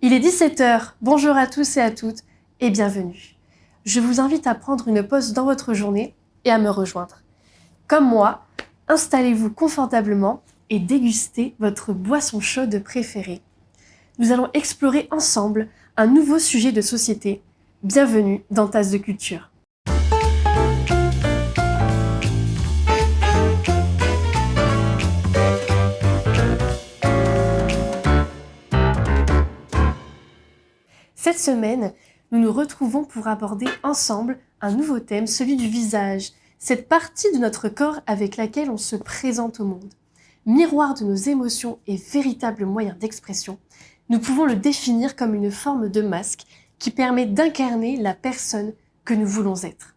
Il est 17h, bonjour à tous et à toutes et bienvenue. Je vous invite à prendre une pause dans votre journée et à me rejoindre. Comme moi, installez-vous confortablement et dégustez votre boisson chaude préférée. Nous allons explorer ensemble un nouveau sujet de société. Bienvenue dans Tasse de Culture. Cette semaine, nous nous retrouvons pour aborder ensemble un nouveau thème, celui du visage, cette partie de notre corps avec laquelle on se présente au monde. Miroir de nos émotions et véritable moyen d'expression, nous pouvons le définir comme une forme de masque qui permet d'incarner la personne que nous voulons être.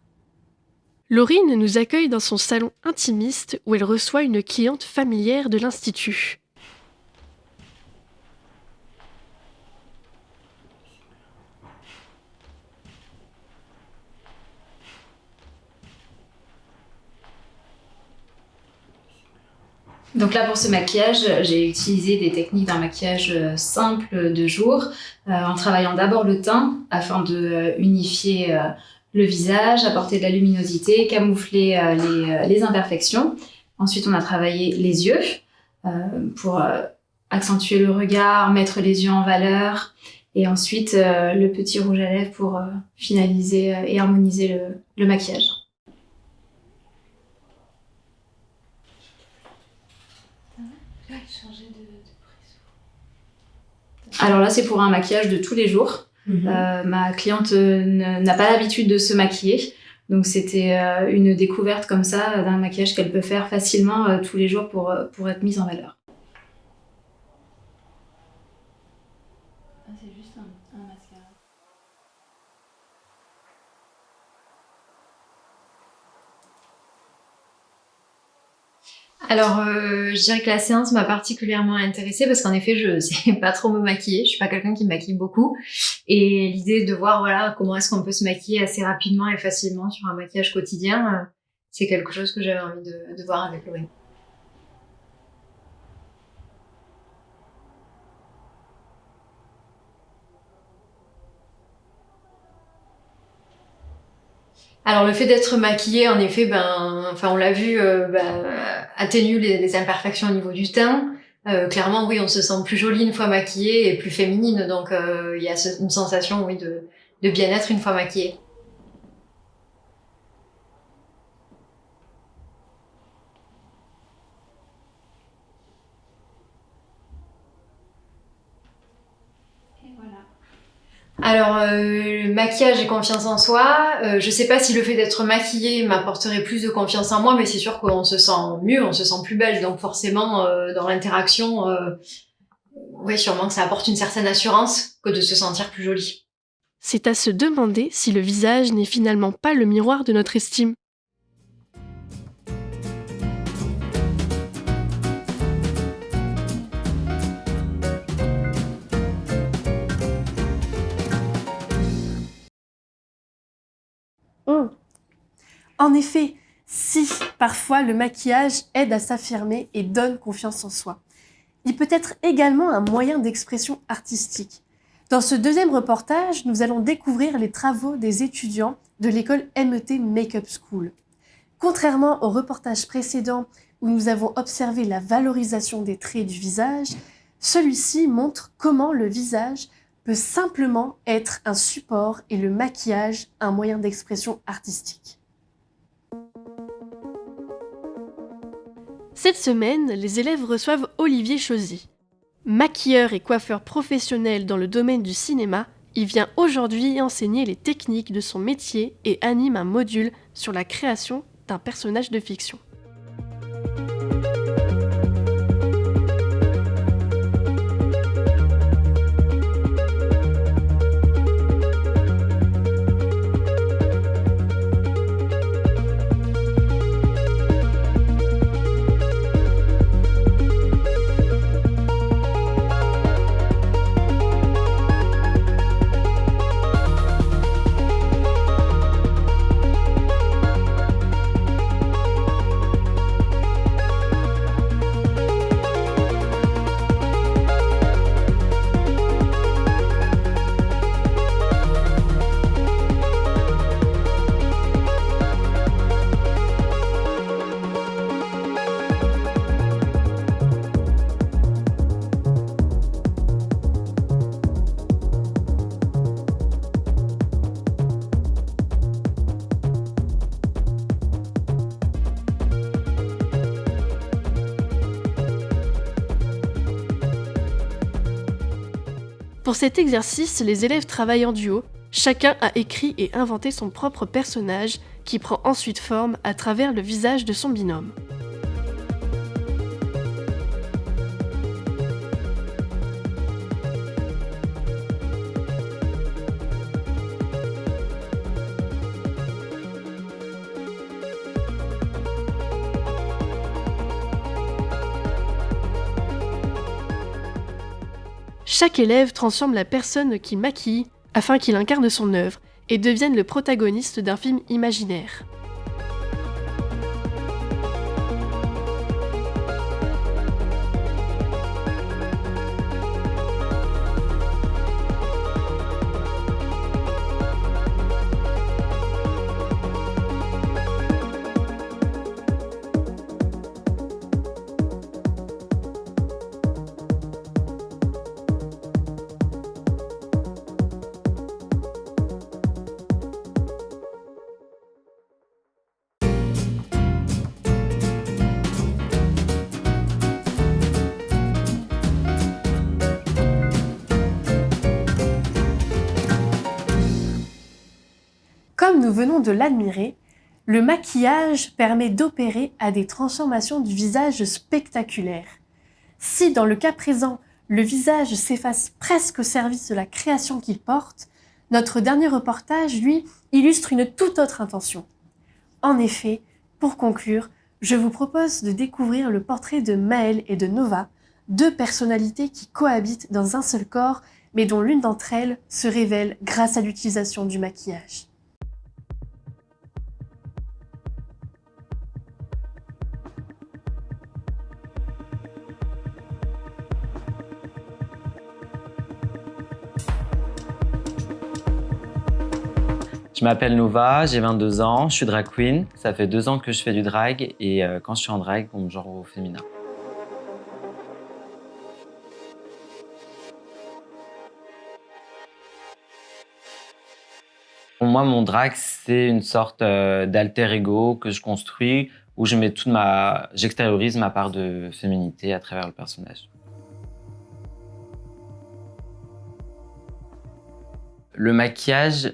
Laurine nous accueille dans son salon intimiste où elle reçoit une cliente familière de l'Institut. Donc là, pour ce maquillage, j'ai utilisé des techniques d'un maquillage simple de jour, en travaillant d'abord le teint afin de unifier le visage, apporter de la luminosité, camoufler les imperfections. Ensuite, on a travaillé les yeux pour accentuer le regard, mettre les yeux en valeur. Et ensuite, le petit rouge à lèvres pour finaliser et harmoniser le maquillage. Alors là, c'est pour un maquillage de tous les jours. Ma cliente n'a pas l'habitude de se maquiller. Donc c'était une découverte comme ça d'un maquillage qu'elle peut faire facilement tous les jours pour être mise en valeur. C'est juste un mascara. Alors, je dirais que la séance m'a particulièrement intéressée parce qu'en effet, je sais pas trop me maquiller. Je suis pas quelqu'un qui me maquille beaucoup. Et l'idée de voir, voilà, comment est-ce qu'on peut se maquiller assez rapidement et facilement sur un maquillage quotidien, c'est quelque chose que j'avais envie de voir avec Laurine. Alors le fait d'être maquillée, en effet, on l'a vu, atténue les imperfections au niveau du teint. Clairement, oui, on se sent plus jolie une fois maquillée et plus féminine. Donc il y a une sensation, oui, de bien-être une fois maquillée. Alors, maquillage et confiance en soi, je sais pas si le fait d'être maquillée m'apporterait plus de confiance en moi, mais c'est sûr qu'on se sent mieux, on se sent plus belle, donc forcément, dans l'interaction, oui, sûrement que ça apporte une certaine assurance que de se sentir plus jolie. C'est à se demander si le visage n'est finalement pas le miroir de notre estime. En effet, si parfois le maquillage aide à s'affirmer et donne confiance en soi, il peut être également un moyen d'expression artistique. Dans ce deuxième reportage, nous allons découvrir les travaux des étudiants de l'école MET Makeup School. Contrairement au reportage précédent où nous avons observé la valorisation des traits du visage, celui-ci montre comment le visage peut simplement être un support et le maquillage un moyen d'expression artistique. Cette semaine, les élèves reçoivent Olivier Chauzy. Maquilleur et coiffeur professionnel dans le domaine du cinéma, il vient aujourd'hui enseigner les techniques de son métier et anime un module sur la création d'un personnage de fiction. Pour cet exercice, les élèves travaillent en duo. Chacun a écrit et inventé son propre personnage qui prend ensuite forme à travers le visage de son binôme. Chaque élève transforme la personne qu'il maquille afin qu'il incarne son œuvre et devienne le protagoniste d'un film imaginaire. Comme nous venons de l'admirer, le maquillage permet d'opérer à des transformations du visage spectaculaires. Si dans le cas présent, le visage s'efface presque au service de la création qu'il porte, notre dernier reportage, lui, illustre une toute autre intention. En effet, pour conclure, je vous propose de découvrir le portrait de Maëlle et de Nova, deux personnalités qui cohabitent dans un seul corps, mais dont l'une d'entre elles se révèle grâce à l'utilisation du maquillage. Je m'appelle Nova, j'ai 22 ans, je suis drag queen. Ça fait 2 ans que je fais du drag et quand je suis en drag, on me genre au féminin. Pour moi, mon drag, c'est une sorte d'alter ego que je construis où je mets j'extériorise ma part de féminité à travers le personnage. Le maquillage,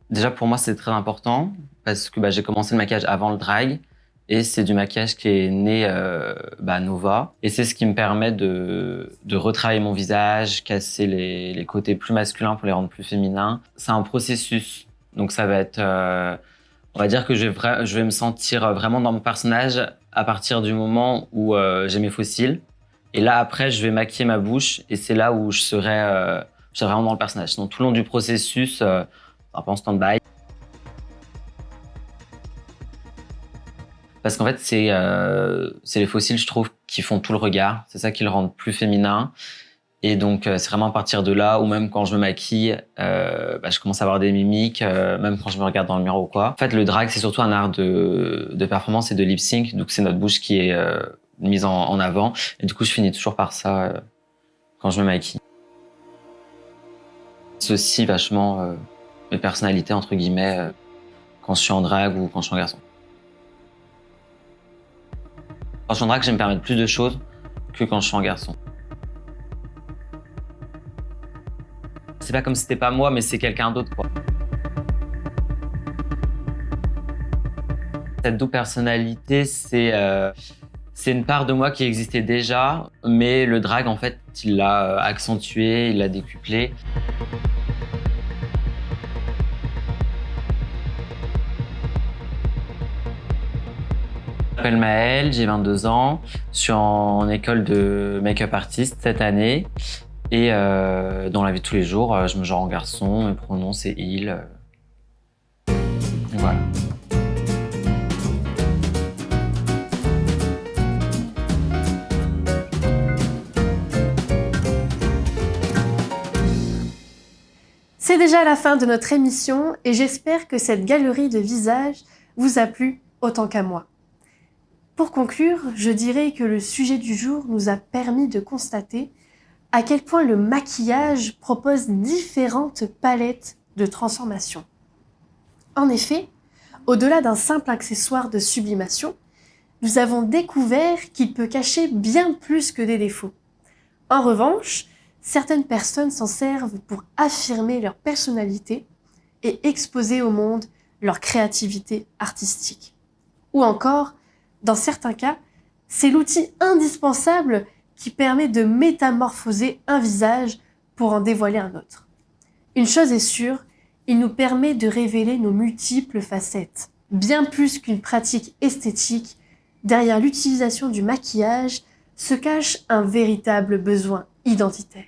déjà, pour moi, c'est très important parce que j'ai commencé le maquillage avant le drag et c'est du maquillage qui est né Nova. Et c'est ce qui me permet de retravailler mon visage, casser les côtés plus masculins pour les rendre plus féminins. C'est un processus. Donc ça va être... on va dire que je vais me sentir vraiment dans mon personnage à partir du moment où j'ai mes faux cils. Et là, après, je vais maquiller ma bouche et c'est là où je serai vraiment dans le personnage. Donc tout le long du processus... un peu en stand-by. Parce qu'en fait, c'est les fossiles, je trouve, qui font tout le regard. C'est ça qui le rend plus féminin. Et donc, c'est vraiment à partir de là où même quand je me maquille, je commence à avoir des mimiques, même quand je me regarde dans le miroir ou quoi. En fait, le drag, c'est surtout un art de performance et de lip-sync. Donc, c'est notre bouche qui est mise en avant. Et du coup, je finis toujours par ça quand je me maquille. C'est aussi vachement... mes personnalités, entre guillemets, quand je suis en drague ou quand je suis en garçon. Quand je suis en drague, j'aime me permettre plus de choses que quand je suis en garçon. C'est pas comme si c'était pas moi, mais c'est quelqu'un d'autre, quoi. Cette double personnalité, c'est une part de moi qui existait déjà, mais le drag, en fait, il l'a accentué, il l'a décuplé. Je m'appelle Maëlle, j'ai 22 ans, je suis en école de make-up artist cette année et dans la vie de tous les jours, je me genre en garçon, mes pronoms c'est il. Voilà. C'est déjà la fin de notre émission et j'espère que cette galerie de visages vous a plu autant qu'à moi. Pour conclure, je dirais que le sujet du jour nous a permis de constater à quel point le maquillage propose différentes palettes de transformation. En effet, au-delà d'un simple accessoire de sublimation, nous avons découvert qu'il peut cacher bien plus que des défauts. En revanche, certaines personnes s'en servent pour affirmer leur personnalité et exposer au monde leur créativité artistique. Ou encore, dans certains cas, c'est l'outil indispensable qui permet de métamorphoser un visage pour en dévoiler un autre. Une chose est sûre, il nous permet de révéler nos multiples facettes. Bien plus qu'une pratique esthétique, derrière l'utilisation du maquillage se cache un véritable besoin identitaire.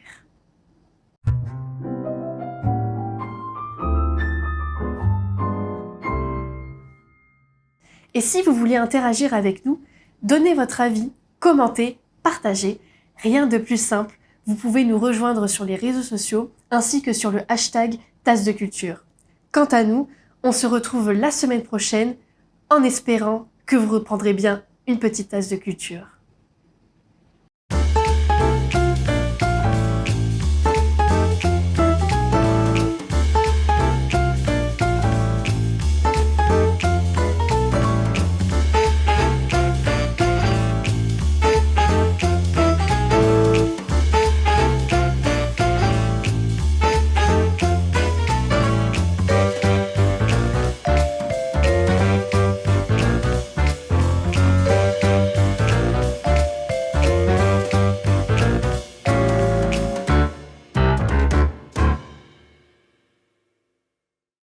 Et si vous voulez interagir avec nous, donnez votre avis, commentez, partagez. Rien de plus simple, vous pouvez nous rejoindre sur les réseaux sociaux ainsi que sur le hashtag Tasse de Culture. Quant à nous, on se retrouve la semaine prochaine en espérant que vous reprendrez bien une petite tasse de culture.